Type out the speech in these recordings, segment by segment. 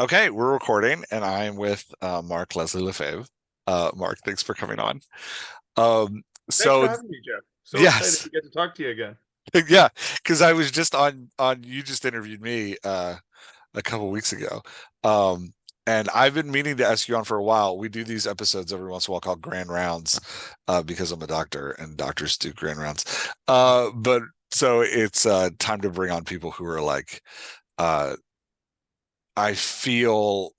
Okay, we're recording, and I am with Mark Leslie Lefebvre. Mark, thanks for coming on. Um, Thanks for so having me, Jeff. So excited yes, to get to talk to you again. yeah, because I was just on you just interviewed me a couple weeks ago. Um, and I've been meaning to ask you on for a while. We do these episodes every once in a while called Grand Rounds, because I'm a doctor and doctors do grand rounds. But so it's time to bring on people who are like uh I feel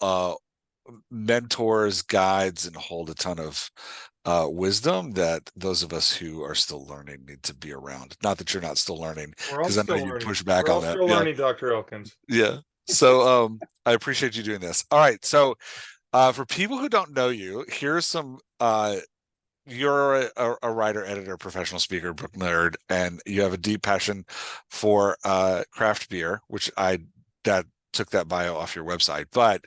mentors, guides, and hold a ton of wisdom that those of us who are still learning need to be around. Not that you're not still learning, We're all because I know still you learning. push back We're all on that. still Yeah, learning, Dr. Elkins. yeah. So I appreciate you doing this. All right. So for people who don't know you, here's some you're a writer, editor, professional speaker, book nerd, and you have a deep passion for craft beer, which I that took that bio off your website. But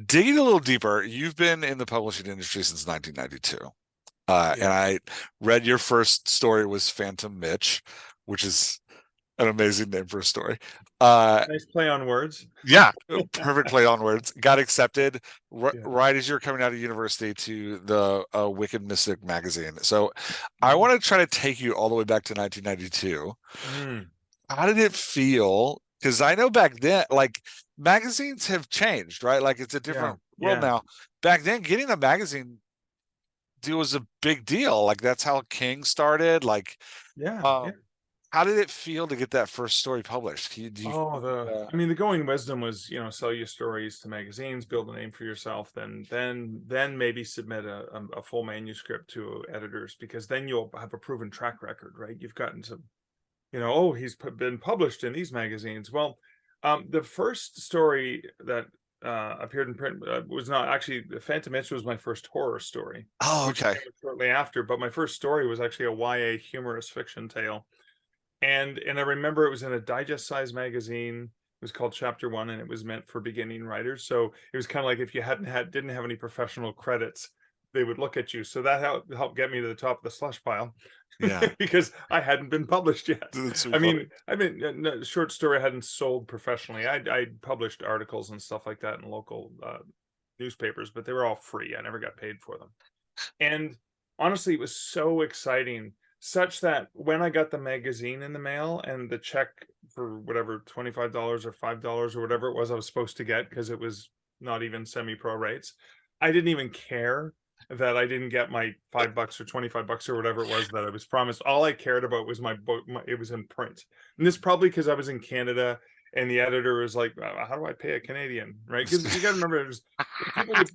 digging a little deeper, you've been in the publishing industry since 1992. Yeah. And I read your first story was Phantom Mitch, which is an amazing name for a story. Uh, Nice play on words. yeah, perfect play on words. Got accepted Yeah. right as you're coming out of university to the Wicked Mystic magazine. So I Mm. want to try to take you all the way back to 1992. Mm. How did it feel? Because I know back then, like magazines have changed, right? Like it's a Yeah. different world Yeah. now. Back then, getting a magazine deal was a big deal. Like that's how King started. Like, Yeah. Yeah. um, how did it feel to get that first story published? Do you Oh, the going wisdom was, sell your stories to magazines, build a name for yourself, then maybe submit a full manuscript to editors, because then you'll have a proven track record, right? You've gotten some, oh, he's been published in these magazines. Well, the first story that appeared in print was not actually, the Phantom Itch was my first horror story, Oh, which okay. came shortly after. But my first story was actually a YA humorous fiction tale, and I remember it was in a digest size magazine. It was called Chapter One, and it was meant for beginning writers. So it was kind of like if you didn't have any professional credits, they would look at you. So that helped get me to the top of the slush pile, Yeah, because I hadn't been published yet. that's so I funny. mean, no, short story hadn't sold professionally. I published articles and stuff like that in local newspapers, but they were all free. I never got paid for them. And honestly, it was so exciting, such that when I got the magazine in the mail and the check for whatever $25 or $5 or whatever it was I was supposed to get, because it was not even semi-pro rates, I didn't even care that I didn't get my $5 or $25 or whatever it was that I was promised. All I cared about was my book. It was in print, and this probably because I was in Canada, and the editor was like, "How do I pay a Canadian?" Right? Because you got to remember, people would,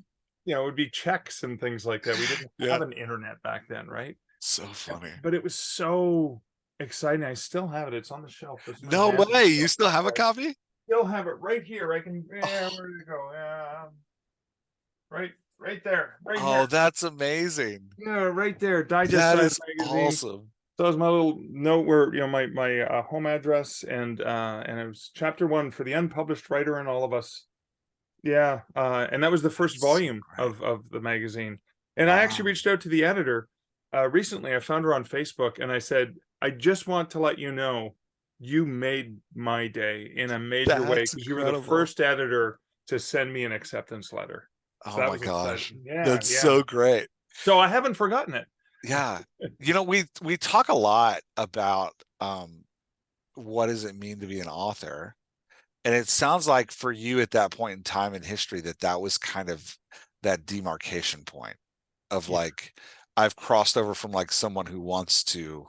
it would be checks and things like that. We didn't Yeah, have an internet back then, right? so funny. But it was so exciting. I still have it. It's on the shelf. It's my No mantle way. You shelf. still have a copy? Still have it right here. I can. Yeah, Oh, where did it go? Right there, right oh, here. that's amazing. Yeah, right there. Digest That size is magazine. awesome. So that was my little note where, my home address, and it was Chapter One for the unpublished writer and all of us. Yeah, and that was the first That's so volume great. of the magazine. And I actually Wow. reached out to the editor recently. I found her on Facebook, and I said, I just want to let you know you made my day in a major way, That's because you were the incredible. first editor to send me an acceptance letter. So Oh that my was exciting. gosh. Yeah, That's yeah. so great. So I haven't forgotten it. Yeah. We talk a lot about what does it mean to be an author? And it sounds like for you at that point in time in history that that was kind of that demarcation point of Yeah. like I've crossed over from like someone who wants to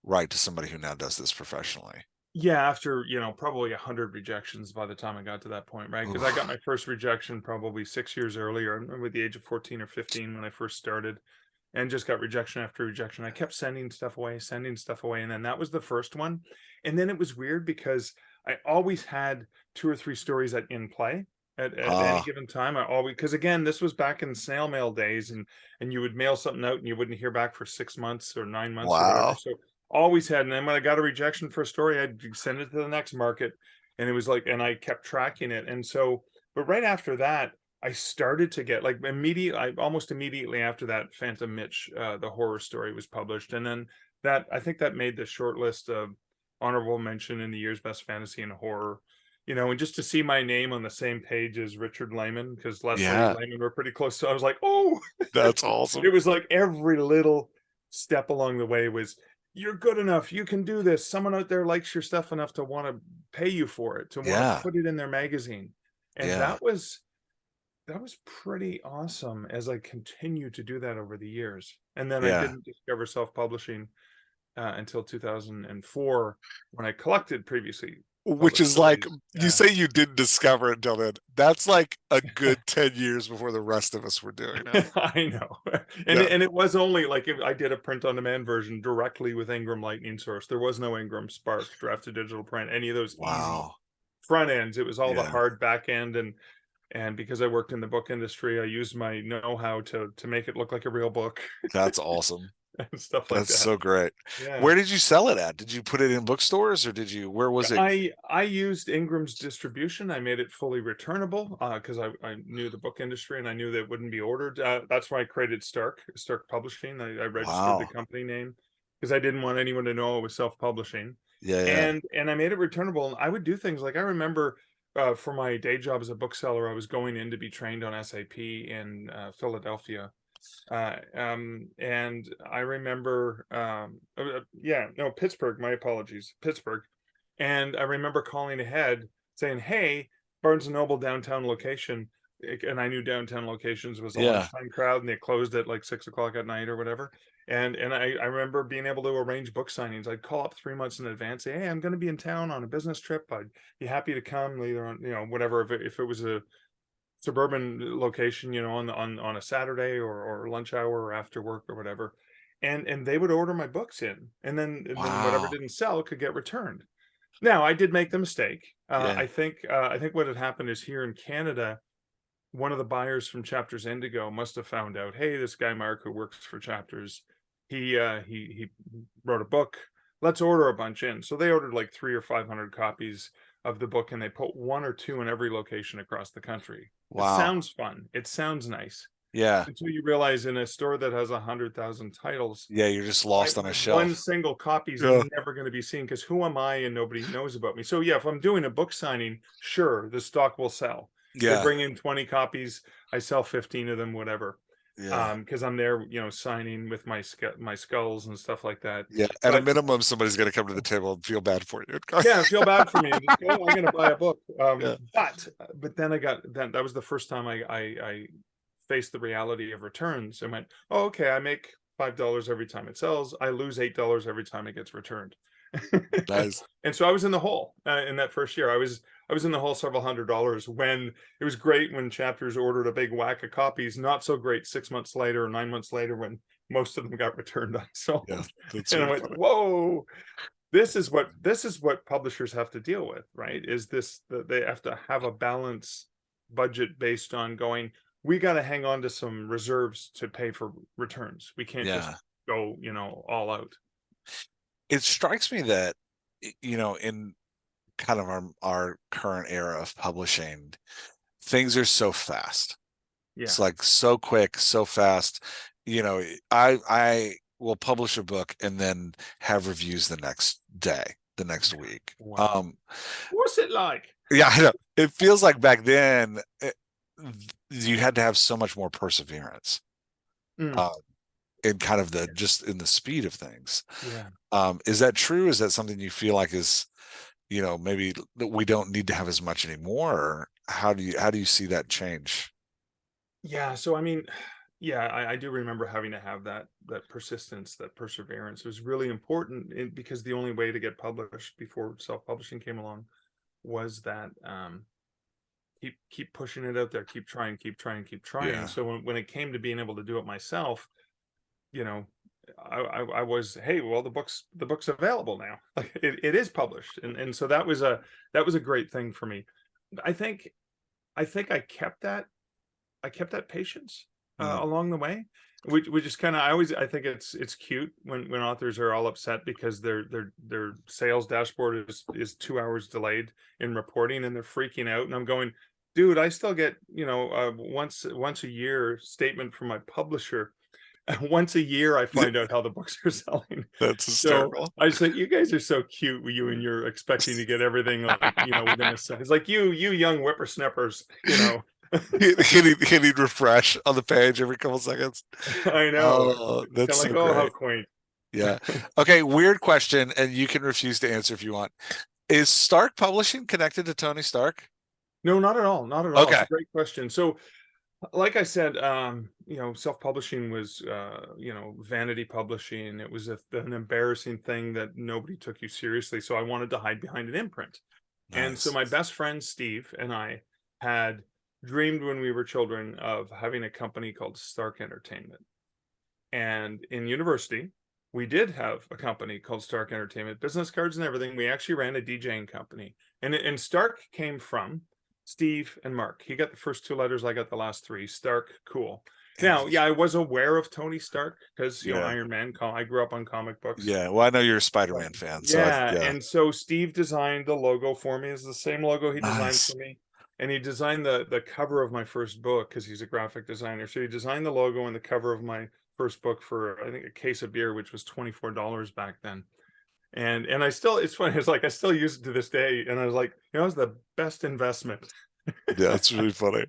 write to somebody who now does this professionally. Yeah, after, probably 100 rejections by the time I got to that point, right? Because I got Oof. my first rejection probably 6 years earlier. I remember at the age of 14 or 15 when I first started, and just got rejection after rejection. I kept sending stuff away. And then that was the first one. And then it was weird because I always had two or three stories in play at any Ah, given time. I always, because again, this was back in snail mail days, and you would mail something out and you wouldn't hear back for 6 months or 9 months or whatever. wow. So always had. And then when I got a rejection for a story, I'd send it to the next market. And it was like, and I kept tracking it. And so, but right after that, I started to get like almost immediately after that, Phantom Mitch, the horror story was published. And then I think that made the short list of honorable mention in the year's best fantasy and horror. and just to see my name on the same page as Richard Lehman, because Leslie Yeah, Lehman were pretty close. So I was like, oh, that's it awesome. was like every little step along the way was, you're good enough. You can do this. Someone out there likes your stuff enough to want to pay you for it, to want to Yeah, put it in their magazine. And yeah, that was pretty awesome as I continued to do that over the years. And then I yeah. didn't discover self-publishing until 2004, when I collected previously Which published is like, stories. you say you didn't discover it until then. That's like a good 10 years before the rest of us were doing it. I know. And Yeah. it was only like, if I did a print on demand version directly with Ingram Lightning Source. There was no Ingram Spark, Draft to Digital Print, any of those easy Wow. front ends. It was all the Yeah. hard back end, and because I worked in the book industry, I used my know-how to make it look like a real book That's awesome. and stuff like That's that. so great. Yeah. Where did you sell it at? Did you put it in bookstores or where was it? I used Ingram's distribution. I made it fully returnable because I knew the book industry, and I knew that it wouldn't be ordered. That's why I created Stark Publishing. I registered the Wow. company name because I didn't want anyone to know it was self-publishing. Yeah, yeah. And I made it returnable. And I would do things like, I remember for my day job as a bookseller, I was going in to be trained on SAP in Philadelphia. And I remember, yeah, no, Pittsburgh, my apologies, Pittsburgh. And I remember calling ahead saying, hey, Barnes and Noble downtown location. And I knew downtown locations was a Yeah. lunchtime crowd, and they closed at like 6 o'clock at night or whatever. And I remember being able to arrange book signings. I'd call up 3 months in advance, say, hey, I'm going to be in town on a business trip. I'd be happy to come, either on, whatever, if it was a suburban location, on a Saturday, or lunch hour, or after work, or whatever. And they would order my books in, and then whatever Wow. didn't sell could get returned. Now, I did make the mistake. Yeah. I think what had happened is, here in Canada, one of the buyers from Chapters Indigo must have found out, hey, this guy Mark who works for Chapters, he wrote a book. Let's order a bunch in. So they ordered like 300 or 500 copies of the book, and they put 1 or 2 in every location across the country. It Wow. sounds fun. It sounds nice Yeah. until you realize, in a store that has 100,000 titles, Yeah, you're just lost on a one shelf. single copy is Yeah. never going to be seen, because who am I and nobody knows about me? So yeah, if I'm doing a book signing, sure, the stock will sell. They Yeah. bring in 20 copies, I sell 15 of them, whatever. Yeah. Because I'm there, signing with my skulls and stuff like that. Yeah. At a But minimum, somebody's going to come to the table and feel bad for you. yeah, feel bad for me and just go, oh, I'm going to buy a book. Yeah. But then that was the first time I faced the reality of returns, and went, oh, okay, I make $5 every time it sells. I lose $8 every time it gets returned. Nice. And so I was in the hole in that first year. I was in the hole several $100s, when it was great when Chapters ordered a big whack of copies. Not so great 6 months later or 9 months later, when most of them got returned unsold. Yeah. That's And I really went, funny. whoa, this is what publishers have to deal with, right? Is this that they have to have a balance budget based on going, we got to hang on to some reserves to pay for returns. We can't just Yeah. go, all out. It strikes me that, in kind of our current era of publishing, things are so fast. Yeah. It's like so quick, so fast. I will publish a book and then have reviews the next day, the next week. Wow. What's it like? Yeah, I know. It feels like back then you had to have so much more perseverance. Mm, Uh, in kind of just in the speed of things. yeah. Is that true? Is that something you feel like is, maybe that we don't need to have as much anymore? Or how do you see that change? Yeah. So, I mean, yeah, I do remember having to have that persistence, that perseverance. It was really important, because the only way to get published before self-publishing came along was that, keep pushing it out there, keep trying, keep trying, keep trying. Yeah. So when it came to being able to do it myself, you know, I was, hey, well, the book's available now. Like, it is published, and so that was a great thing for me. I think I kept that patience Mm. along the way, which is kind of, I think it's cute when authors are all upset because their sales dashboard is 2 hours delayed in reporting, and they're freaking out. And I'm going, dude, I still get once a year statement from my publisher once a year I find out how the books are selling. That's So hysterical. I just think you guys are so cute, you and you're expecting to get everything like, within a second. It's like you young whippersnappers, Hitting refresh on the page every couple seconds. I know. Oh, It's that's kind of so like, oh, how great. quaint. Yeah. Okay, weird question, and you can refuse to answer if you want. Is Stark Publishing connected to Tony Stark? No, not at all. Not at all. It's Okay. a great question. So like I said, self-publishing was, vanity publishing. It was an embarrassing thing that nobody took you seriously. So I wanted to hide behind an imprint. And so Nice. my best friend Steve and I had dreamed when we were children of having a company called Stark Entertainment. And in university, we did have a company called Stark Entertainment, business cards and everything. We actually ran a DJing company. And Stark came from Steve and Mark. He got the first two letters, I got the last three. Stark, cool. Now, yeah, I was aware of Tony Stark because, Yeah. Iron Man, I grew up on comic books. Yeah. Well, I know you're a But Spider-Man fan, so yeah, yeah. and so Steve designed the logo for me. It's the same logo he designed Nice. for me. And he designed the cover of my first book because he's a graphic designer. So he designed the logo and the cover of my first book for, I think, a case of beer, which was $24 back then. And I still, it's funny, it's like I still use it to this day. And I was like, it was the best investment. Yeah, it's really funny.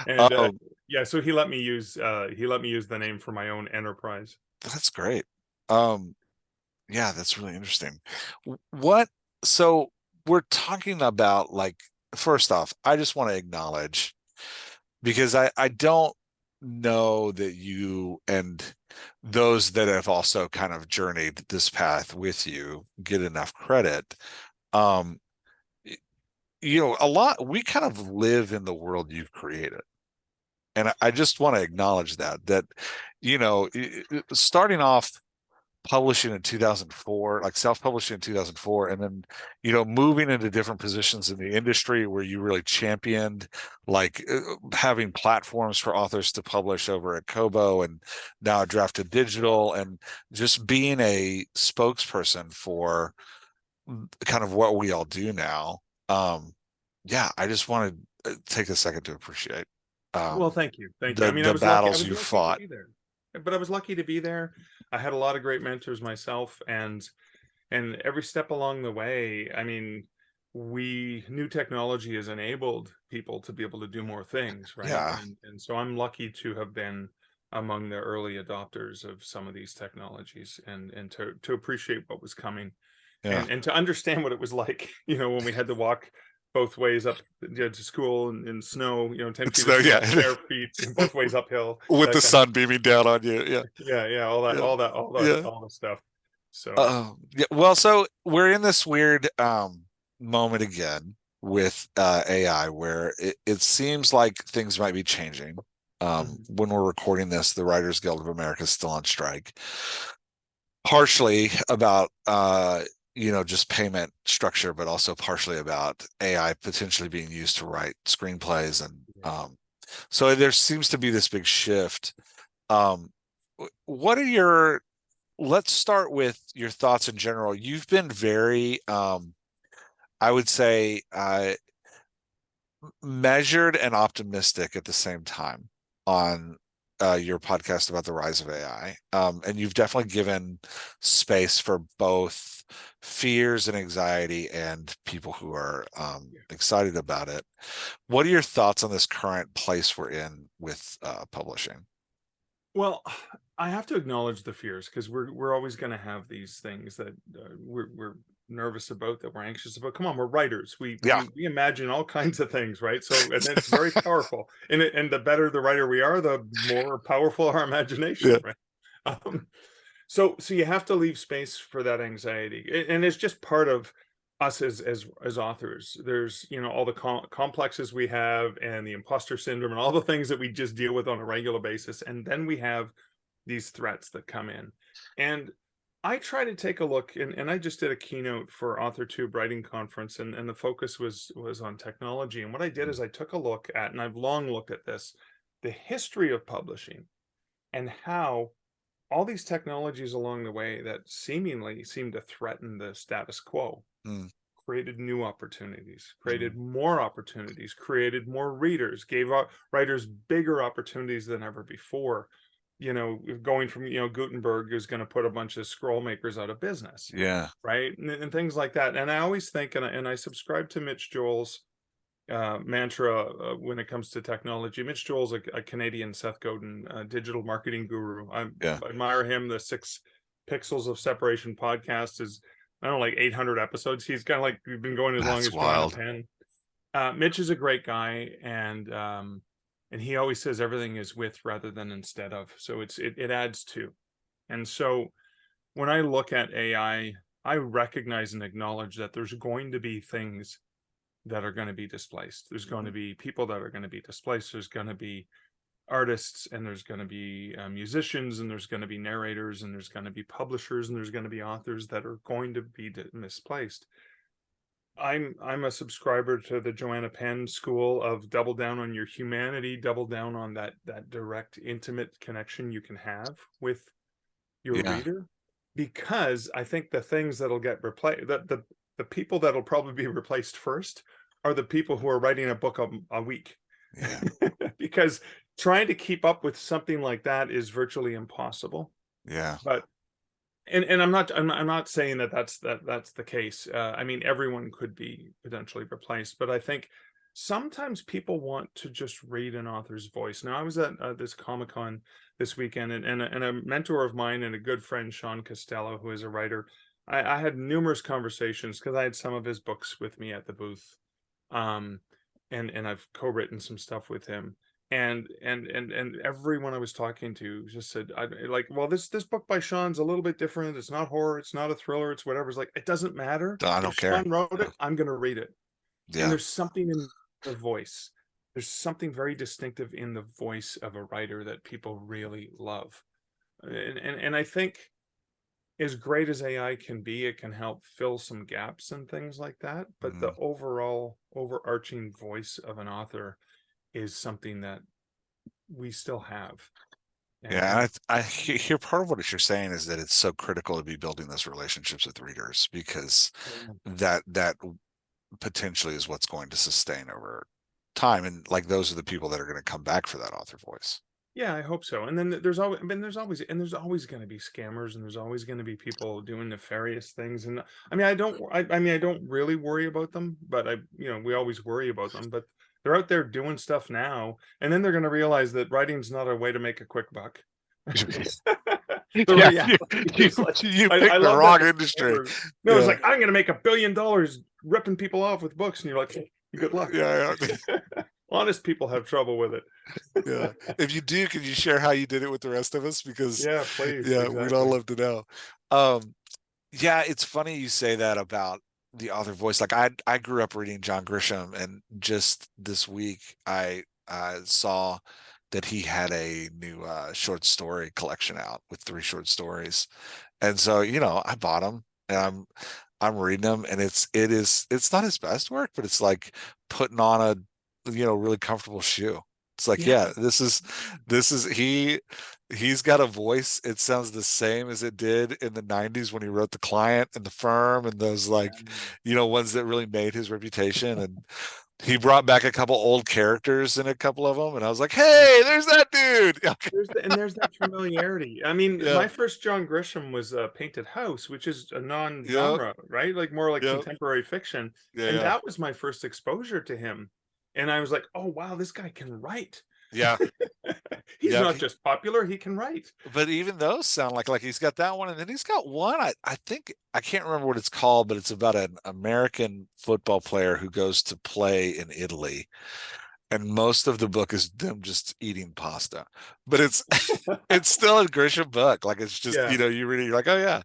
And Um, yeah, so he let me use the name for my own enterprise. that's great. Um, yeah, that's really interesting. What, so we're talking about like, first off, I just want to acknowledge because I don't know that you and those that have also kind of journeyed this path with you get enough credit. Um, a lot, we kind of live in the world you've created. And I just want to acknowledge that, starting off publishing in 2004, like self-publishing in 2004, and then, moving into different positions in the industry where you really championed, like having platforms for authors to publish over at Kobo and now at Drafted Digital, and just being a spokesperson for kind of what we all do now. Yeah, I just want to take a second to appreciate Well, thank you. Thank you. I mean, I the was lucky. I battles was you lucky to fought. be there. But I was lucky to be there. I had a lot of great mentors myself, and every step along the way, I mean, new technology has enabled people to be able to do more things, right? Yeah, And so I'm lucky to have been among the early adopters of some of these technologies and to appreciate what was coming yeah. and to understand what it was like, when we had to walk both ways up to school in snow, 10 It's feet of no, snow, yeah, bare feet, and both ways uphill, with that the kind of, sun beaming down on you. Yeah, yeah, all that, yeah, all that, all that, yeah. all the stuff. So, Yeah. Well, so we're in this weird moment again with AI where it seems like things might be changing. mhm, When we're recording this, the Writers Guild of America is still on strike, partially about just payment structure, but also partially about AI potentially being used to write screenplays, and so there seems to be this big shift. Um, what are your Let's start with your thoughts in general. You've been very, I would say, measured and optimistic at the same time on your podcast about the rise of AI. And you've definitely given space for both fears and anxiety and people who are excited about it. What are your thoughts on this current place we're in with publishing? well, I have to acknowledge the fears because we're always going to have these things that we're nervous about, that we're anxious about. Come on, we're writers. We Yeah. we we imagine all kinds of things, right? So, and it's very powerful. And the better the writer we are, the more powerful our imagination, Yeah. right? Um, so you have to leave space for that anxiety, and it's just part of us as authors. There's all the complexes we have, and the imposter syndrome, and all the things that we just deal with on a regular basis, and then we have these threats that come in. And I try to take a look, and I just did a keynote for AuthorTube writing conference, and the focus was on technology. And what I did is I took a look at, and I've long looked at this, the history of publishing, and how all these technologies along the way that seemingly seem to threaten the status quo Mm, created new opportunities, mm, created more opportunities, created more readers, gave writers bigger opportunities than ever before. going from, Gutenberg is going to put a bunch of scroll makers out of business, Yeah. right? And things like that. And I always think, and I subscribe to Mitch Joel's mantra when it comes to technology. Mitch Joel's a Canadian Seth Godin digital marketing guru. I Yeah. admire him. The 6 Pixels of Separation podcast is, I don't know, like 800 episodes. He's kind of like, we've been going as long That's as Joanna wild. Penn. Mitch is a great guy, and he always says everything is with rather than instead of. So it adds to. And so when I look at AI, I recognize and acknowledge that there's going to be things that are going to be displaced. There's going to be people that are going to be displaced. There's going to be artists, and there's going to be musicians, and there's going to be narrators, and there's going to be publishers, and there's going to be authors that are going to be misplaced. I'm a subscriber to the Joanna Penn school of double down on your humanity, double down on that direct, intimate connection you can have with your Yeah. reader, because I think the things that'll get replaced, that the people that'll probably be replaced first are the people who are writing a book a week. Yeah. Because trying to keep up with something like that is virtually impossible. Yeah. But and I'm not saying that's the case. I mean, everyone could be potentially replaced, but I think sometimes people want to just read an author's voice. Now, I was at this Comic-Con this weekend, and a mentor of mine and a good friend, Sean Costello, who is a writer, I had numerous conversations because I had some of his books with me at the booth, um, and I've co-written some stuff with him. And everyone I was talking to just said, I like, well, this book by Sean's a little bit different. It's not horror, it's not a thriller, it's whatever. It's like, it doesn't matter. I If don't care. Sean wrote Yeah. it, I'm gonna read it. And Yeah. there's something in the voice. There's something very distinctive in the voice of a writer that people really love. And I think, as great as AI can be, it can help fill some gaps and things like that. But the Mhm. overall overarching voice of an author is something that we still have. Yeah, And and hear part of what you're saying is that it's so critical to be building those relationships with readers, because that potentially is what's going to sustain over time, and like those are the people that are going to come back for that author voice. yeah, I hope so. And then there's always going to be scammers, and there's always going to be people doing nefarious things. And I mean, I don't really worry about them, but we always worry about them, but they're out there doing stuff now, and then they're going to realize that writing's not a way to make a quick buck. The Yeah, you, reality you is, like, you I picked the love that wrong the industry. scammers, no, it's Yeah, like, I'm going to make $1 billion ripping people off with books, and you're like, good luck. yeah, yeah. Honest people have trouble with it. Yeah. If you do, can you share how you did it with the rest of us? Because Yeah, please, yeah, we'd all exactly. love to know. Um, yeah, it's funny you say that about the author voice. Like I grew up reading John Grisham, and just this week I saw that he had a new short story collection out with 3 short stories. And so, I bought them, and I'm reading them, and it's not his best work, but it's like putting on a really comfortable shoe. It's like, Yeah. yeah, this is he's got a voice. It sounds the same as it did in the 90s when he wrote The Client and The Firm and those, like, ones that really made his reputation. And he brought back a couple old characters in a couple of them, and I was like, hey, there's that dude. There's that familiarity. I mean, Yeah. my first John Grisham was Painted House, which is a Yep. non-genre, right? Like more like Yep. contemporary fiction. Yeah. And Yeah. that was my first exposure to him. And I was like, oh wow, this guy can write. Yeah. He's Yeah. not just popular, he can write. But even those sound like he's got that one, and then he's got one. I think I can't remember what it's called, but it's about an American football player who goes to play in Italy, and most of the book is them just eating pasta. But it's still a Grisham book. Like, it's just, Yeah. you read it, you're like, oh yeah,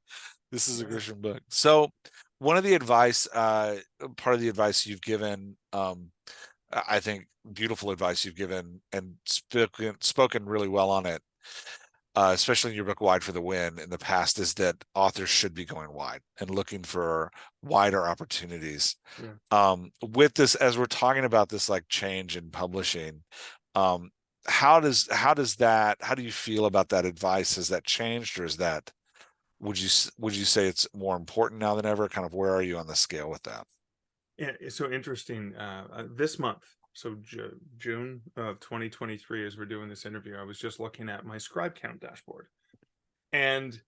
this is a Yeah. Grisham book. So one of the advice, part of the advice you've given, I think beautiful advice you've given and spoken really well on it, especially in your book Wide for the Win in the past, is that authors should be going wide and looking for wider opportunities. Yeah. With this, as we're talking about this, like, change in publishing, um, how do you feel about that advice? Has that changed, or is that, would you say it's more important now than ever? Kind of, where are you on the scale with that? Yeah, it's so interesting. This month, June of 2023, as we're doing this interview, I was just looking at my scribe count dashboard, and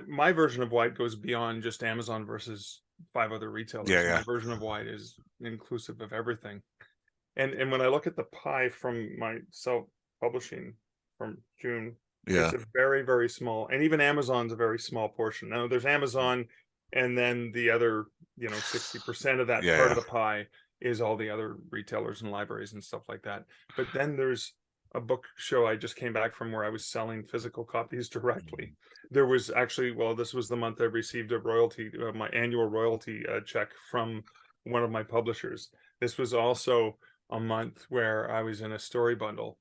my version of wide goes beyond just Amazon versus 5 other Yeah, retailers. yeah, My version of wide is inclusive of everything. And when I look at the pie from my self-publishing from June, yeah, it's a very, very small, and even Amazon's a very small portion. Now there's Amazon, and then the other, 60% of that yeah, part of yeah. the pie is all the other retailers and libraries and stuff like that. But then there's a book show I just came back from where I was selling physical copies directly. There was actually, well, this was the month I received a royalty, my annual royalty check from one of my publishers. This was also a month where I was in a story bundle.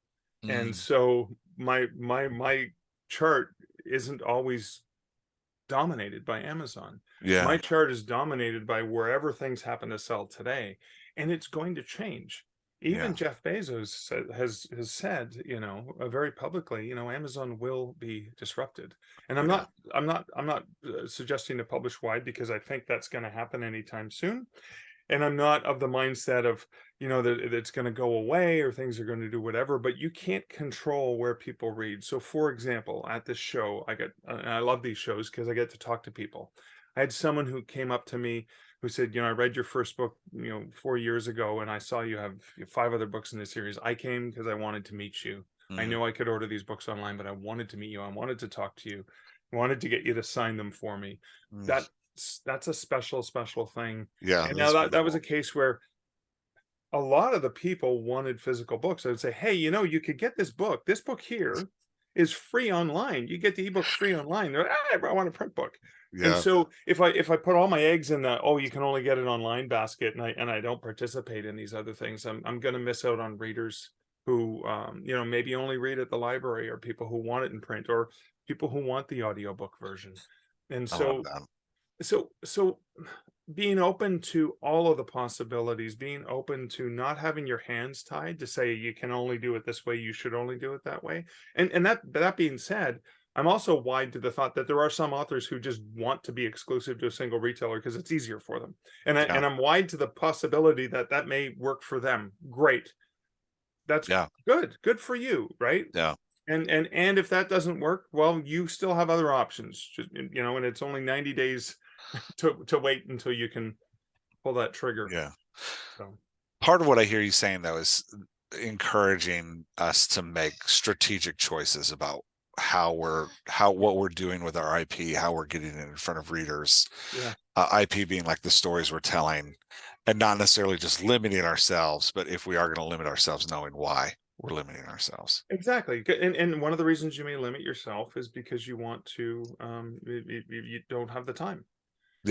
And Mm, so my chart isn't always dominated by Amazon. My yeah, chart is dominated by wherever things happen to sell today, and it's going to change. Even yeah, Jeff Bezos has said, very publicly, Amazon will be disrupted. And yeah, I'm not suggesting to publish wide because I think that's going to happen anytime soon. And I'm not of the mindset of, that it's going to go away or things are going to do whatever, but you can't control where people read. So for example, at this show, and I love these shows because I get to talk to people. I had someone who came up to me who said, I read your first book, 4 years ago, and I saw you have 5 other books in this series. I came because I wanted to meet you. I mm, know I could order these books online, but I wanted to meet you. I wanted to talk to you. I wanted to get you to sign them for me. mm. That's a special, special thing. Yeah, And now that's that was a beautiful. case where a lot of the people wanted physical books. I would say, hey, you could get this book. This book here is free online. You get the ebook free online. They're like, I want a print book. And Yeah, so if I put all my eggs in the you can only get it online basket, and I don't participate in these other things, I'm going to miss out on readers who maybe only read at the library, or people who want it in print, or people who want the audiobook version. And I love so that. so being open to all of the possibilities, being open to not having your hands tied to say you can only do it this way, you should only do it that way. And that being said, I'm also wide to the thought that there are some authors who just want to be exclusive to a single retailer because it's easier for them. Yeah, And I'm wide to the possibility that that may work for them. Great. That's yeah, good for you, right? yeah, And if that doesn't work, well, you still have other options. Just, and it's only 90 days to wait until you can pull that trigger. yeah. So Part of what I hear you saying though is encouraging us to make strategic choices about what we're doing with our IP, how we're getting it in front of readers. yeah, IP being like the stories we're telling, and not necessarily just limiting ourselves, but if we are going to limit ourselves, knowing why we're limiting ourselves. exactly. And one of the reasons you may limit yourself is because you want to you don't have the time.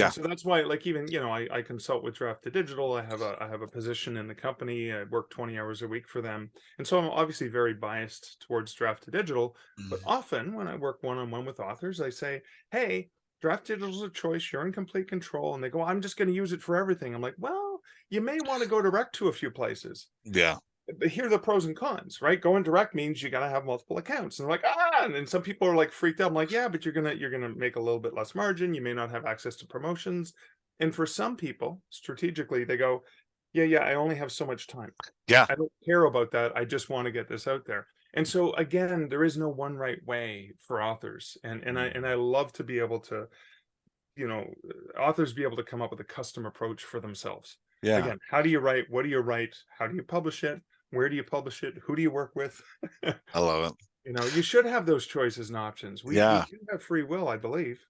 And Yeah. so that's why, like, even, I consult with Draft to Digital. I have a position in the company. I work 20 hours a week for them. And so I'm obviously very biased towards Draft to Digital. But Mm, often when I work one-on-one with authors, I say, hey, Draft Digital is a choice. You're in complete control. And they go, I'm just going to use it for everything. I'm like, well, you may want to go direct to a few places. yeah. But here are the pros and cons, right? Going direct means you got to have multiple accounts, and they're like, and some people are like freaked out. I'm like, yeah, but you're gonna make a little bit less margin. You may not have access to promotions, and for some people, strategically, they go, yeah, I only have so much time. Yeah. I don't care about that. I just want to get this out there. And so again, there is no one right way for authors, and I love to be able to, authors be able to come up with a custom approach for themselves. Yeah. Again, how do you write? What do you write? How do you publish it? Where do you publish it? Who do you work with? I love it. You should have those choices and options. We Yeah, do have free will, I believe.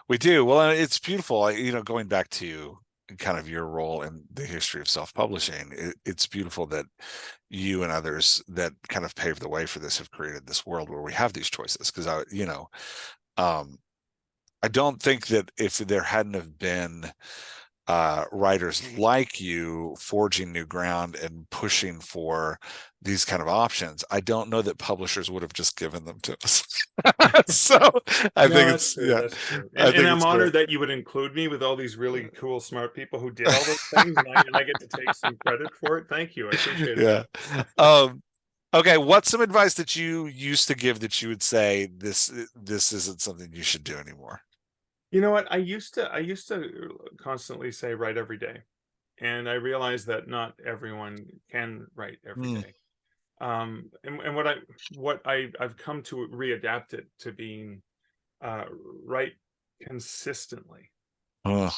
we do. Well, it's beautiful. Going back to kind of your role in the history of self-publishing, it's beautiful that you and others that kind of paved the way for this have created this world where we have these choices. Because um, I don't think that if there hadn't have been writers like you forging new ground and pushing for these kind of options, I don't know that publishers would have just given them to us. So I No, think that's it's, true. yeah, That's true. And I and think I'm it's great. honored that you would include me with all these really cool, smart people who did all those things, and I get to take some credit for it. Thank you. I appreciate Yeah. that. Um, okay. What's some advice that you used to give that you would say this isn't something you should do anymore? You know what? I used to constantly say write every day. and I realized that not everyone can write every Mm. day. And I've come to readapt it to being uh write consistently. Ugh.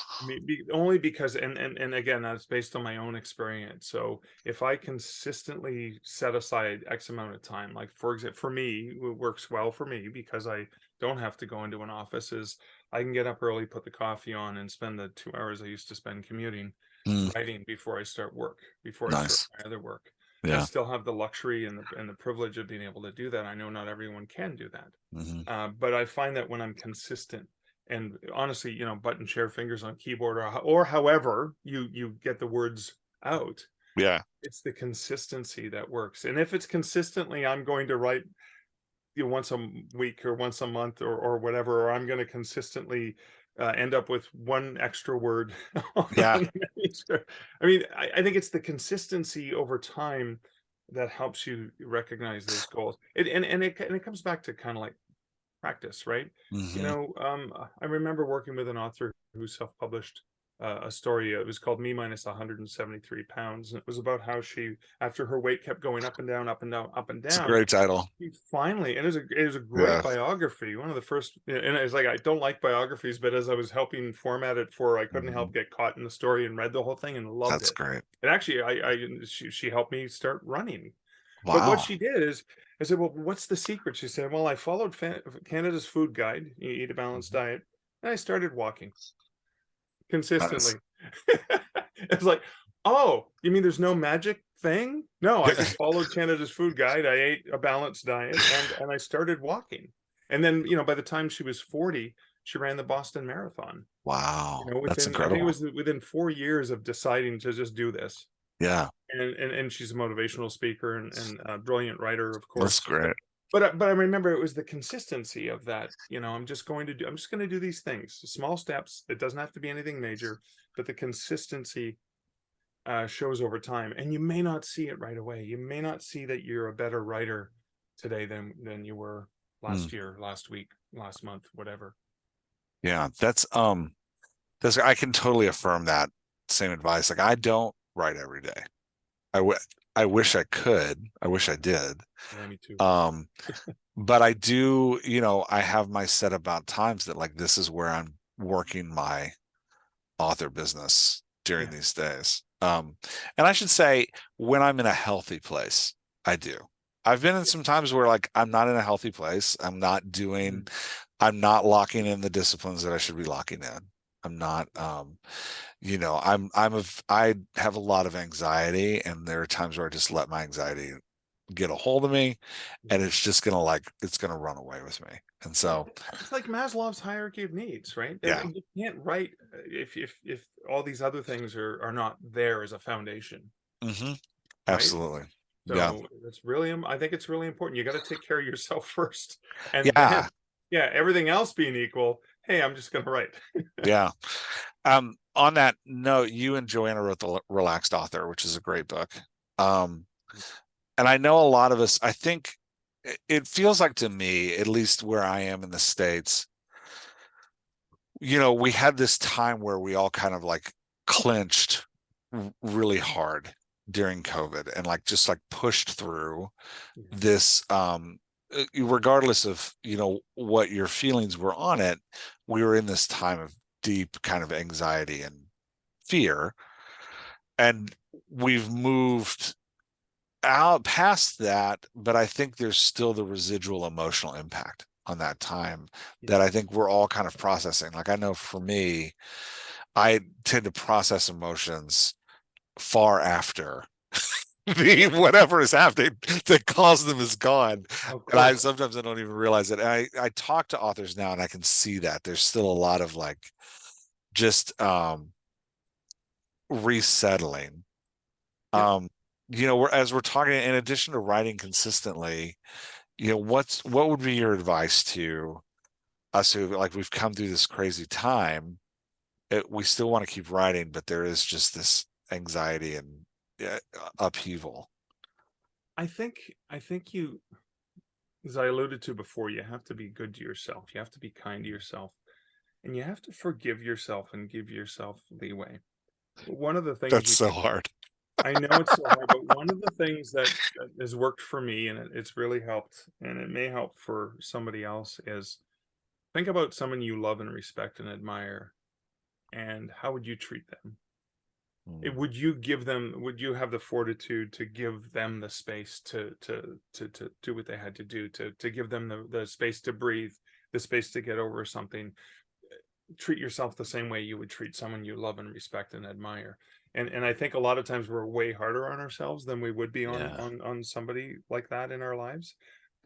Only because, and again, that's based on my own experience. So if I consistently set aside X amount of time, like for example, for me, it works well for me because I don't have to go into an office. Is I can get up early, put the coffee on, and spend the 2 hours I used to spend commuting Mm. writing before I start work, before I start Nice. my other work. I Yeah. still have the luxury and the privilege of being able to do that. I know not everyone can do that, Hmm. but I find that when I'm consistent, and honestly, button share fingers on keyboard, or however you get the words out, Yeah. it's the consistency that works. And if it's consistently, I'm going to write once a week or once a month or whatever, or I'm going to consistently end up with one extra word on Yeah. the manuscript. I mean, I think it's the consistency over time that helps you recognize those goals. And it comes back to kind of like practice, right? Hmm. I remember working with an author who self-published a story. It was called Me Minus 173 Pounds. And it was about how she, after her weight kept going up and down, up and down, up and It's a down, great title. she finally, and it was a great Yeah. biography. One of the first, and it's like, I don't like biographies, but as I was helping format it for, I couldn't Hmm. help get caught in the story and read the whole thing and loved That's it. great. And actually, she helped me start running. But what Wow. she did is, I said, well, what's the secret? She said, well, I followed Canada's food guide, you eat a balanced Mhm. diet, and I started walking Nice. consistently. It's like, oh, you mean there's no magic thing? No, I just followed Canada's food guide. I ate a balanced diet, and I started walking. And then, by the time she was 40, she ran the Boston Marathon. Wow. That's Within, I think it incredible. was within 4 years of deciding to just do this. Yeah. And she's a motivational speaker and a brilliant writer, of That's course. great. But I remember it was the consistency of that. I'm just going to do these things, small steps. It doesn't have to be anything major, but the consistency shows over time. And you may not see it right away. You may not see that you're a better writer today than you were Mm. last year, last week, last month, whatever. Yeah. That's I can totally affirm that same advice. Like I don't write every day. I w I wish I could. I wish I did. Yeah, me too. Um, but I do, I have my set about times that like this is where I'm working my author business during Yeah. these days. And I should say when I'm in a healthy place, I do. I've been in Yeah. some times where like I'm not in a healthy place. Mhm. I'm not locking in the disciplines that I should be locking in. I'm not, I have a lot of anxiety and there are times where I just let my anxiety get a hold of me and Yeah. it's just gonna like, it's gonna run away with me. And Yeah, so, it's like Maslow's hierarchy of needs, right? yeah. You can't write if all these other things are not there as a foundation, Hmm. right? Absolutely. Yeah. So I think it's really important. You got to take care of yourself first, and then, Yeah. yeah, everything else being equal, hey, I'm just gonna write. Yeah. On that note, you and Joanna wrote The Relaxed Author, which is a great book. Um, and I know a lot of us, I think it feels like to me, at least where I am in the States, we had this time where we all kind of like clinched really hard during COVID and like just like pushed through Yeah. this regardless of what your feelings were on it, we were in this time of deep kind of anxiety and fear, and we've moved out past that, but I think there's still the residual emotional impact on that time Yeah. that I think we're all kind of processing. Like I know for me, I tend to process emotions far after the whatever is happening that caused them is gone. Of And I course. sometimes I don't even realize it. And I talk to authors now and I can see that there's still a lot of like just resettling. Yep. Um, as we're talking, in addition to writing consistently, what would be your advice to us who like we've come through this crazy time? We still want to keep writing, but there is just this anxiety and upheaval. I think you, as I alluded to before, you have to be good to yourself. You have to be kind to yourself, and you have to forgive yourself and give yourself leeway. one of the things That's you so hard. I know it's so hard, but one of the things that has worked for me, and it's really helped, and it may help for somebody else, is think about someone you love and respect and admire, and how would you treat them? Mm. Would you have the fortitude to give them the space to do what they had to do, to give them the space to breathe, the space to get over something? Treat yourself the same way you would treat someone you love and respect and admire. And I think a lot of times we're way harder on ourselves than we would be Yeah. on somebody like that in our lives.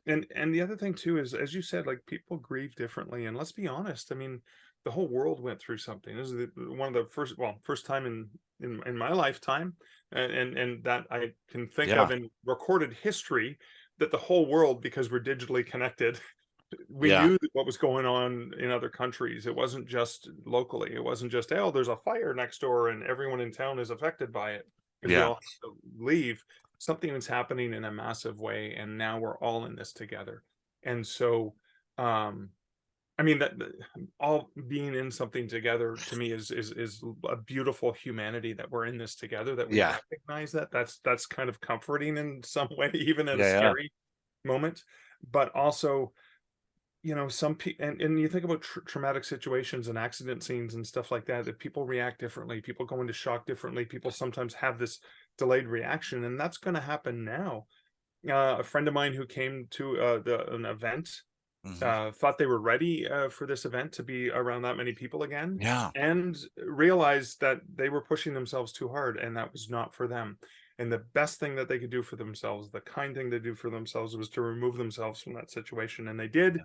And the other thing too is, as you said, like, people grieve differently. And let's be honest, I mean, the whole world went through something. This is one of the first time in my lifetime, and that I can think Yeah. of in recorded history, that the whole world, because we're digitally connected, we Yeah. knew what was going on in other countries. It wasn't just locally. It wasn't just, oh, there's a fire next door and everyone in town is affected by it because we Yeah. all have to leave. Something is happening in a massive way, and now we're all in this together. And so, I mean, that all being in something together to me is a beautiful humanity, that we're in this together, that we Yeah. recognize that. That's kind of comforting in some way, even in a Yeah. Yeah. scary moment. But also, some people, and you think about traumatic situations and accident scenes and stuff like that, that people react differently, people go into shock differently, people sometimes have this delayed reaction, and that's going to happen now. A friend of mine who came to an event, Hmm. thought they were ready for this event to be around that many people again, Yeah. and realized that they were pushing themselves too hard, and that was not for them. And the best thing that they could do for themselves, the kind thing to do for themselves, was to remove themselves from that situation, and they did.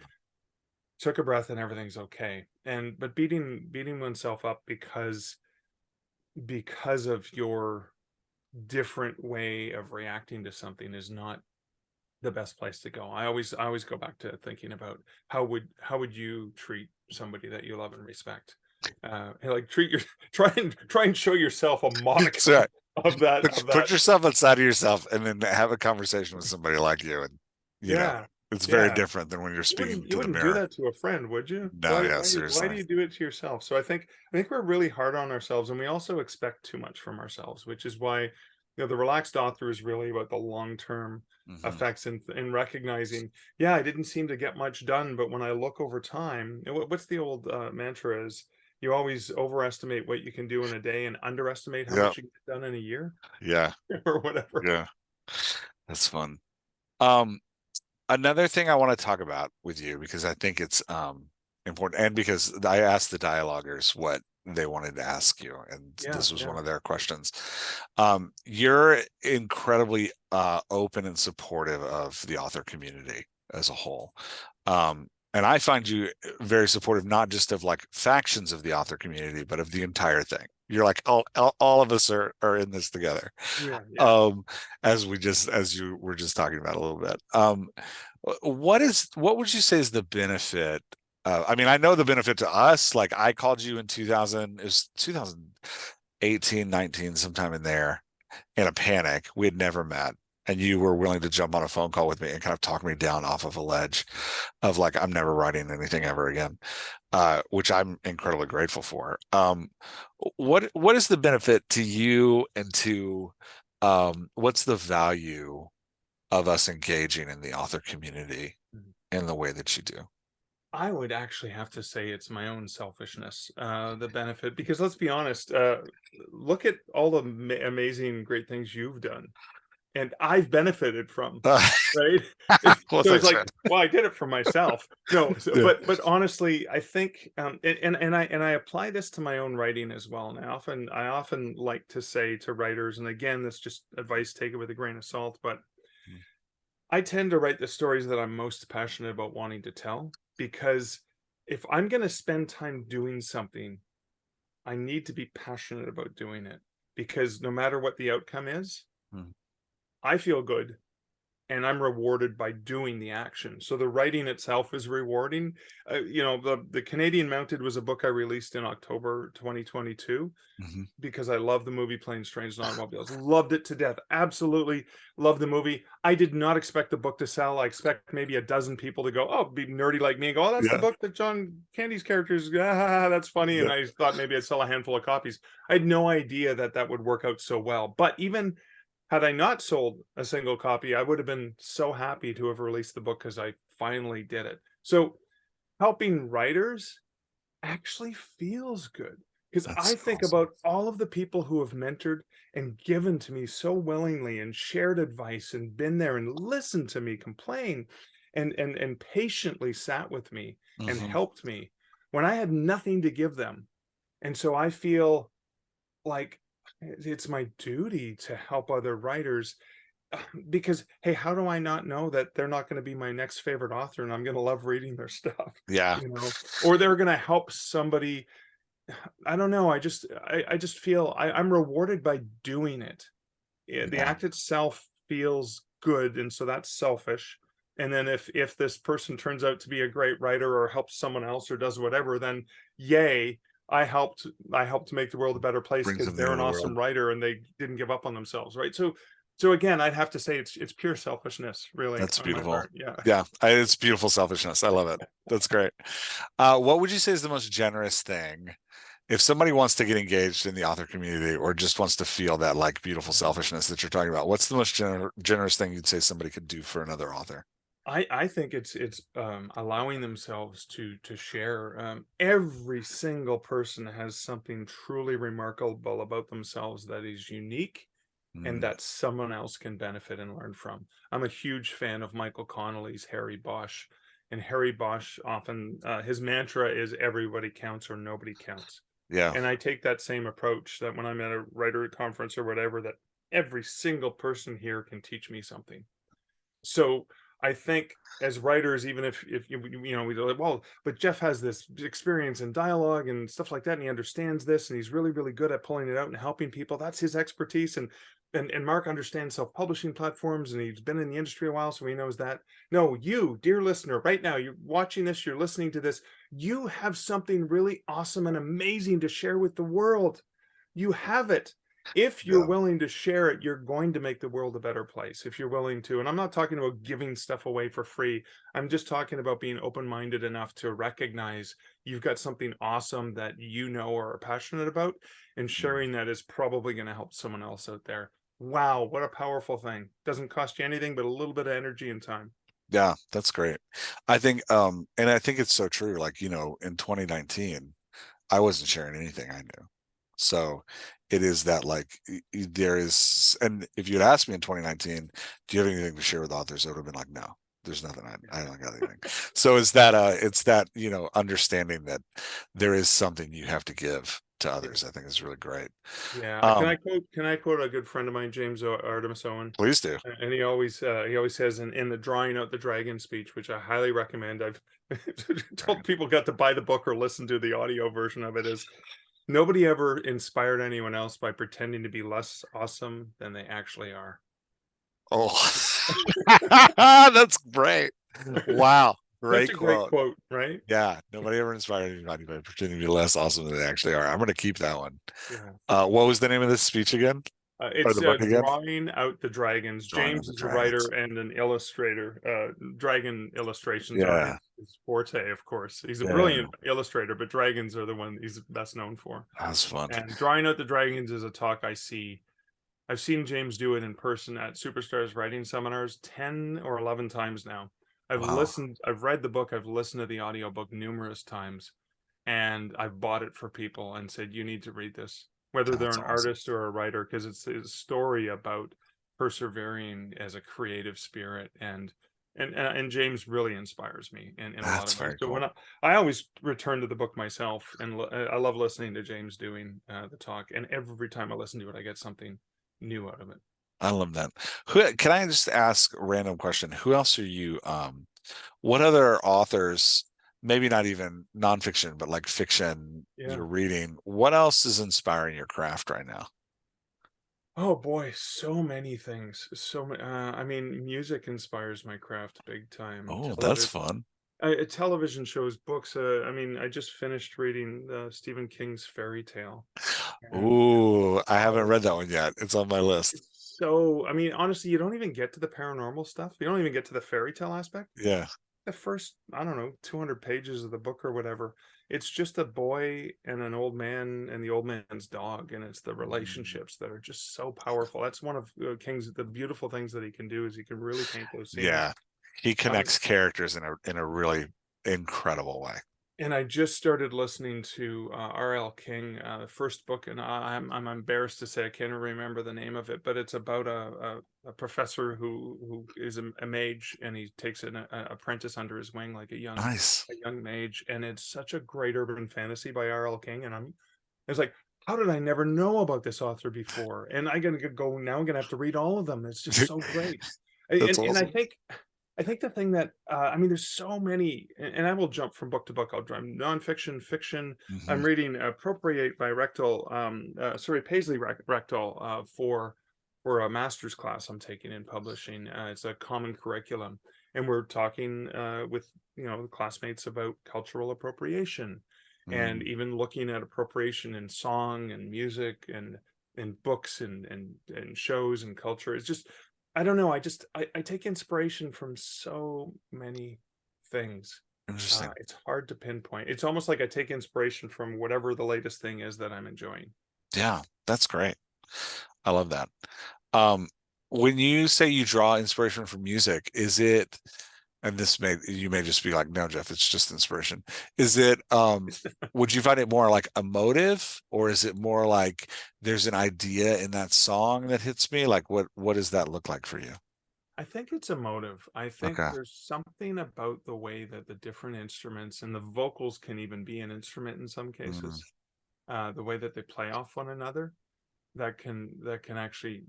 Took a breath, and everything's okay. And but beating oneself up because of your different way of reacting to something is not the best place to go. I always go back to thinking about, how would you treat somebody that you love and respect? And, like, treat your try and show yourself a That's modicum right. of that of Put that. yourself outside of yourself and then have a conversation with somebody like you. And, you know, Yeah, it's very yeah. different than when you're You speaking wouldn't you to the wouldn't do mirror. that to a friend, would you? No, Why yeah, why do seriously. you do it to yourself? So I think we're really hard on ourselves, and we also expect too much from ourselves, which is why, the relaxed author is really about the long-term Hmm. effects, and recognizing, yeah, I didn't seem to get much done, but when I look over time, what's the old mantra is, you always overestimate what you can do in a day and underestimate how Yeah. much you get done in a year, Yeah. or whatever. Yeah. That's fun. Um, Another thing I want to talk about with you, because I think it's important, and because I asked the dialoguers what they wanted to ask you, and Yeah, this was yeah, one of their questions. You're incredibly open and supportive of the author community as a whole. And I find you very supportive, not just of like factions of the author community, but of the entire thing. You're like, all of us are in this together. yeah, yeah. um as you were just talking about a little bit. What would you say is the benefit? I mean, I know the benefit to us. Like, I called you in 2000, it was 2018, 19, sometime in there, in a panic. We had never met, and you were willing to jump on a phone call with me and kind of talk me down off of a ledge of like, I'm never writing anything ever again, which I'm incredibly grateful for. What is the benefit to you, and to what's the value of us engaging in the author community in the way that you do? I would actually have to say it's my own selfishness, the benefit, because let's be honest, look at all the amazing, great things you've done, and I've benefited from, Uh, right? well, So it's thanks, like, man. well, I did it for myself. No, Yeah. but honestly, I think, and I apply this to my own writing as well. And I often like to say to writers, and again, this just advice, take it with a grain of salt, but I tend to write the stories that I'm most passionate about wanting to tell, because if I'm going to spend time doing something, I need to be passionate about doing it, because no matter what the outcome is, Mhm. I feel good, and I'm rewarded by doing the action. So the writing itself is rewarding. The Canadian Mounted was a book I released in October 2022 Mhm. because I love the movie Planes, Trains, and Automobiles. Loved it to death. Absolutely loved the movie. I did not expect the book to sell. I expect maybe a dozen people to go, oh, be nerdy like me and go, oh, that's the Yeah. book that John Candy's characters, ah, that's funny. And Yeah. I thought maybe I'd sell a handful of copies. I had no idea that that would work out so well. But even had I not sold a single copy, I would have been so happy to have released the book because I finally did it. So helping writers actually feels good because I That's think awesome. about all of the people who have mentored and given to me so willingly and shared advice and been there and listened to me complain and patiently sat with me and Hmm. helped me when I had nothing to give them. And so I feel like it's my duty to help other writers because hey, how do I not know that they're not going to be my next favorite author and I'm going to love reading their stuff, Yeah. you know, or they're going to help somebody. I don't know. I just feel I'm rewarded by doing it. The Yeah. act itself feels good, and so that's selfish. And then if this person turns out to be a great writer or helps someone else or does whatever, then yay, I helped make the world a better place Bring because something they're to an the world. awesome writer and they didn't give up on themselves, right? So again, I'd have to say it's pure selfishness, really, That's on my beautiful. part. Yeah. Yeah, it's beautiful selfishness. I love it. That's great. What would you say is the most generous thing if somebody wants to get engaged in the author community or just wants to feel that like beautiful selfishness that you're talking about? What's the most generous thing you'd say somebody could do for another author? I think it's allowing themselves to share. Every single person has something truly remarkable about themselves that is unique and Mm, that someone else can benefit and learn from. I'm a huge fan of Michael Connolly's Harry Bosch, and Harry Bosch often his mantra is everybody counts or nobody counts. yeah. And I take that same approach that when I'm at a writer conference or whatever, that every single person here can teach me something. So I think as writers, even if we go like, well, but Jeff has this experience in dialogue and stuff like that, and he understands this, and he's really good at pulling it out and helping people. That's his expertise, and Mark understands self-publishing platforms, and he's been in the industry a while, so he knows that. No, you, dear listener, right now, you're watching this, you're listening to this, you have something really awesome and amazing to share with the world. You have it. If you're Yeah. willing to share it, you're going to make the world a better place. If you're willing to, and I'm not talking about giving stuff away for free. I'm just talking about being open-minded enough to recognize you've got something awesome that you know or are passionate about, and Mm. sharing that is probably going to help someone else out there. Wow, what a powerful thing. Doesn't cost you anything but a little bit of energy and time. Yeah, that's great. And I think it's so true. Like, in 2019, I wasn't sharing anything I knew. So it is that like there is, and if you'd asked me in 2019, do you have anything to share with authors? I would have been like, no, there's nothing. I don't got anything. So it's that, understanding that there is something you have to give to Yeah. others. I think is really great. Yeah. Can I Um, quote a good friend of mine, James Artemis Owen? please do. And he always says in the drawing out the dragon speech, which I highly recommend. I've told Right. people got to buy the book or listen to the audio version of it. Is nobody ever inspired anyone else by pretending to be less awesome than they actually are. Oh, that's great. Wow. Such Great a great quote. quote, right? Yeah, nobody ever inspired anybody by pretending to be less awesome than they actually are. I'm going to keep that one. Yeah. What was the name of this speech again? Or It's the book again? drawing out the dragons. Drawing of James the is a writer Dragons. and an illustrator. Dragon illustrations are Yeah, his forte, of course. He's a yeah, brilliant illustrator, but dragons are the one he's best known for. that's fun. And drawing out the dragons is a talk I see. I've seen James do it in person at Superstars writing seminars 10 or 11 times now. Wow, I've read the book, I've listened to the audiobook numerous times, and I've bought it for people and said, you need to read this, whether they're that's an awesome. artist or a writer, because it's a story about persevering as a creative spirit. And James really inspires me in a lot That's of ways. very So cool. I always return to the book myself, and I love listening to James doing the talk. And every time I listen to it, I get something new out of it. I love that. Who can I just ask a random question? Who else are you? What other authors, maybe not even nonfiction, but like fiction Yeah. you're reading? What else is inspiring your craft right now? Oh boy, so many things. So many. I mean, music inspires my craft big time. Oh, that's Television, fun. television shows, books. I mean, I just finished reading Stephen King's Fairy Tale, and Ooh, I haven't oh, read that one yet. It's on my list. it's so. I mean, honestly, you don't even get to the paranormal stuff. You don't even get to the fairy tale aspect. Yeah. The first, I don't know, 200 pages of the book or whatever, it's just a boy and an old man and the old man's dog, and it's the Mm. relationships that are just so powerful. That's one of King's the beautiful things that he can do is he can really paint those scenes. Yeah. He Um, connects characters in a really incredible way. and I just started listening to R.L. King, the first book, and I'm embarrassed to say I can't remember the name of it, but it's about a professor who is a mage, and he takes an apprentice under his wing, like Nice. a young mage, and it's such a great urban fantasy by R.L. King, and it's like, how did I never know about this author before? And I'm gonna go now. I'm gonna have to read all of them. It's just so great, That's and awesome. I think the thing that I mean, there's so many, and I will jump from book to book. I'll drive nonfiction, fiction. Hmm. I'm reading "Appropriate" by Paisley Rectal for a master's class I'm taking in publishing. It's a common curriculum, and we're talking with classmates about cultural appropriation, and Mm. even looking at appropriation in song and music and books and shows and culture. It's just I don't know. I take inspiration from so many things. Interesting. It's hard to pinpoint. It's almost like I take inspiration from whatever the latest thing is that I'm enjoying. Yeah, that's great. I love that. Um, when you say you draw inspiration from music, is it, and this may, you may just be like, no, Jeff, it's just inspiration. Is it, would you find it more like emotive, or is it more like there's an idea in that song that hits me? Like what does that look like for you? I think it's emotive. I think Okay. there's something about the way that the different instruments and the vocals can even be an instrument in some Mm, cases. The way that they play off one another that can actually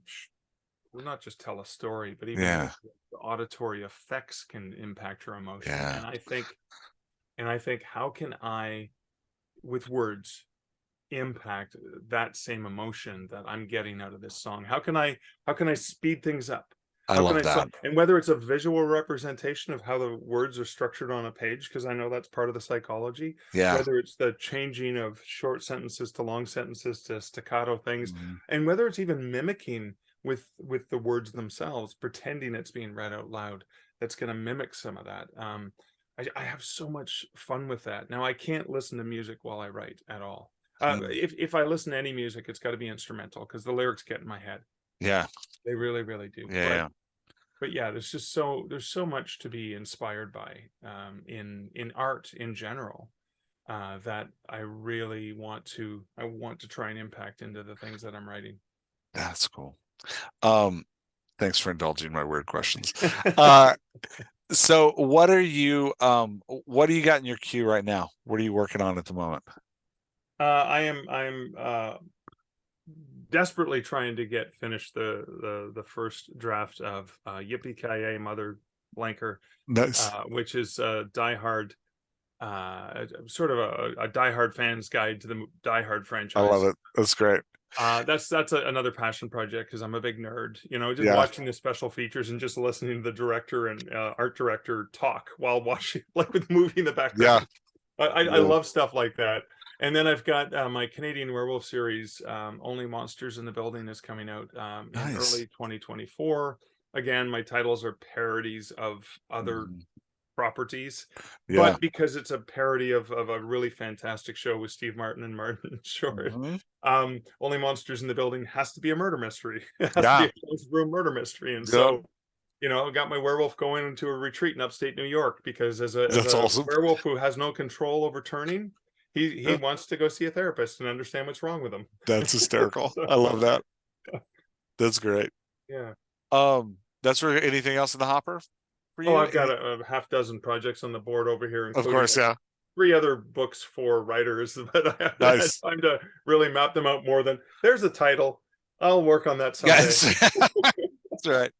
well, not just tell a story, but even yeah. the auditory effects can impact your emotion. Yeah. And I think how can I with words impact that same emotion that I'm getting out of this song? How can I speed things up? I How can love I slow that. and whether it's a visual representation of how the words are structured on a page, because I know that's part of the psychology, Yeah. whether it's the changing of short sentences to long sentences to staccato things, Mhm. and whether it's even mimicking with the words themselves, pretending it's being read out loud, that's going to mimic some of that. I have so much fun with that. Now I can't listen to music while I write at all. Mm. If I listen to any music, it's got to be instrumental because the lyrics get in my head. Yeah. They really, really do. Yeah. Yeah. But yeah, there's so much to be inspired by in art in general that I want to try and impact into the things that I'm writing. That's cool. Um, Thanks for indulging my weird questions. Uh, so what do you got in your queue right now? What are you working on at the moment? I'm desperately trying to get finished the first draft of Yippee Ki Mother Blanker, Nice. which is Die Hard, sort of a Die Hard fan's guide to the Die Hard I love franchise. it. That's great. Another passion project because I'm a big nerd. You know, just Yeah. watching the special features and just listening to the director and art director talk while watching, like with the movie in the Yeah. background. I Yeah. love stuff like that. And then I've got my Canadian Werewolf series, Only Monsters in the Building, is coming out in Nice. early 2024. Again, my titles are parodies of other Mhm. properties, Yeah. but because it's a parody of a really fantastic show with Steve Martin and Martin Short, Mhm. Only Monsters in the Building has to be a murder mystery. It has to be Yeah. a closed room murder mystery. And Yep. so, I got my werewolf going into a retreat in upstate New York because as That's a awesome. werewolf who has no control over turning, he Yeah. wants to go see a therapist and understand what's wrong with him. That's hysterical. So, I love that. That's great. yeah. That's for anything else in the hopper for Oh, you? I've got a half dozen projects on the board over here, Of including course, yeah. three other books for writers, but I haven't had Nice. time to really map them out more than there's a title. I'll work on that someday. Yes. That's right.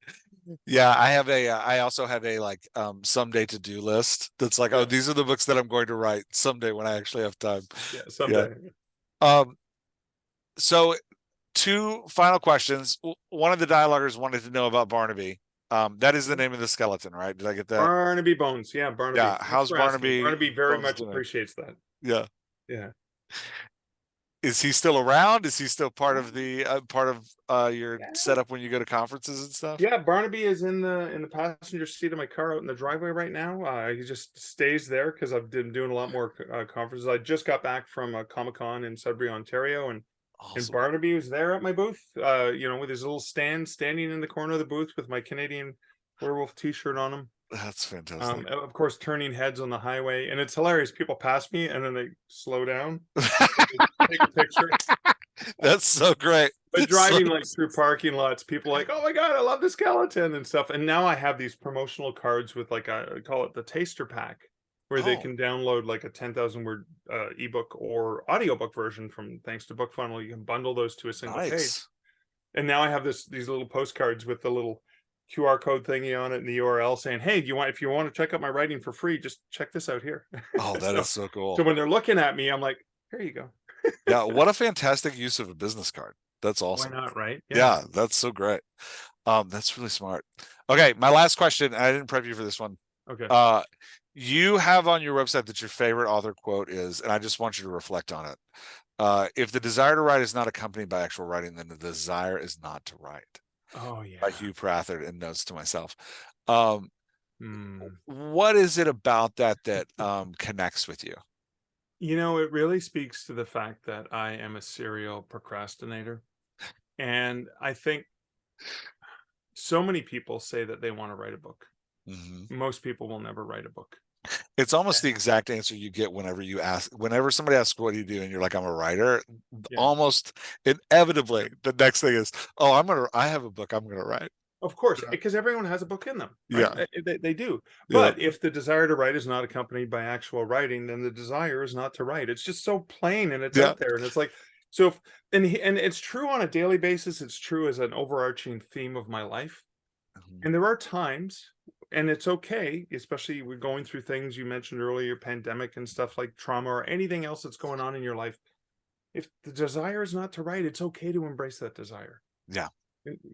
Yeah, I also have a like someday to do list that's like, oh, Yeah, these are the books that I'm going to write someday when I actually have time. yeah, Yeah. someday. Um, so two final questions. One of the dialoguers wanted to know about Barnaby. That is the Mhm. name of the skeleton, right? Did I get that? Barnaby Bones. Yeah, Yeah. Barnaby. Thanks How's for asking. Barnaby Barnaby very Bones much doing? appreciates that. Yeah. Yeah. Is he still around? Is he still part of Um, the your yeah. setup when you go to conferences and stuff? Yeah, Barnaby is in the passenger seat of my car out in the driveway right now. He just stays there because I've been doing a lot more conferences. I just got back from a Comic-Con in Sudbury, Ontario, and Awesome. Barnaby was there at my booth. With his little stand, standing in the corner of the booth with my Canadian Werewolf T-shirt on him. That's fantastic. Of course, turning heads on the highway, and it's hilarious. People pass me, and then they slow down, take a picture. That's so great. But It's so driving like through parking lots, people are like, "Oh my god, I love the skeleton" and stuff. And now I have these promotional cards with like I call it the taster pack, where they oh, can download like a 10,000 word ebook or audiobook version from thanks to Book Funnel. You can bundle those to a single page. nice. And now I have these little postcards with the little QR code thingy on it and the URL saying, "Hey, do you want if you want to check out my writing for free, just check this out here." Oh, that so is so so cool. when they're looking at me, I'm like, "Here you go." Yeah, what a fantastic use of a business card. That's Why awesome. not, right? Yeah. Yeah, that's so great. That's really smart. Okay, my last question. I didn't prep you for this one. Okay. Uh, you have on your website that your favorite author quote is, and I just want you to reflect on it. If the desire to write is not accompanied by actual writing, then the desire is not to write. Oh By yeah. Hugh Prathard in Notes to Myself. Um, Hmm. what is it about that connects with you? It really speaks to the fact that I am a serial procrastinator. And I think so many people say that they want to write a book. Mhm. Most people will never write a book. It's almost the And exact answer you get whenever somebody asks what do you do, and you're like, I'm a writer. yeah, Almost inevitably, the next thing is, oh, I have a book I'm gonna write. of course, Yeah, because everyone has a book in them, right? yeah, They do. yeah, But if the desire to write is not accompanied by actual writing, then the desire is not to write. It's just so plain and it's yeah. out there. And it's like, so if, and it's true on a daily basis. It's true as an overarching theme of my life. Mhm. And there are times, and it's okay, especially we're going through things you mentioned earlier, pandemic and stuff like trauma or anything else that's going on in your life. If the desire is not to write, it's okay to embrace that desire. Yeah.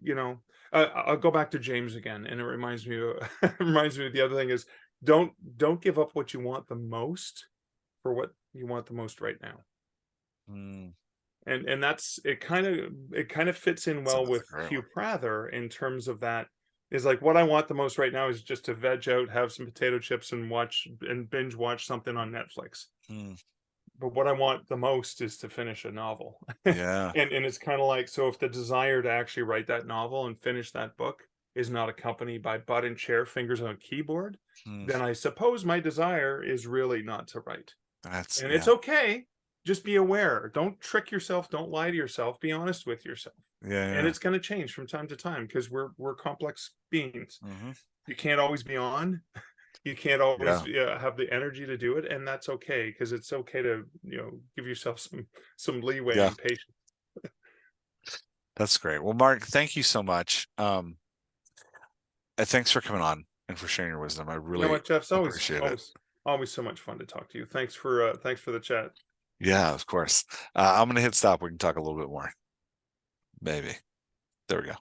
You know, I'll go back to James again, and it reminds me of reminds me of the other thing is don't give up what you want the most for what you want the most right now. Mm, And that's it kind of fits in that's well another with great Hugh one. Prather in terms of that is like what I want the most right now is just to veg out, have some potato chips and watch and binge watch something on Netflix. Mm, But what I want the most is to finish a novel. yeah. And it's kind of like so if the desire to actually write that novel and finish that book is not accompanied by butt and chair, fingers on a keyboard, Mm, then I suppose my desire is really not to write. that's And it's yeah. okay. Just be aware. Don't trick yourself. Don't lie to yourself. Be honest with yourself. Yeah, And yeah. it's going to change from time to time because we're complex beings. Hmm. You can't always be on. You can't always Yeah. have the energy to do it, and that's okay because it's okay to give yourself some leeway Yeah. and patience. That's great. Well, Mark, thank you so much. Thanks for coming on and for sharing your wisdom. I You know really what, Jeff? It's always appreciate it. always always so much fun to talk to you. Thanks for the chat. Yeah, of course. I'm gonna hit stop. We can talk a little bit more. Maybe. There we go.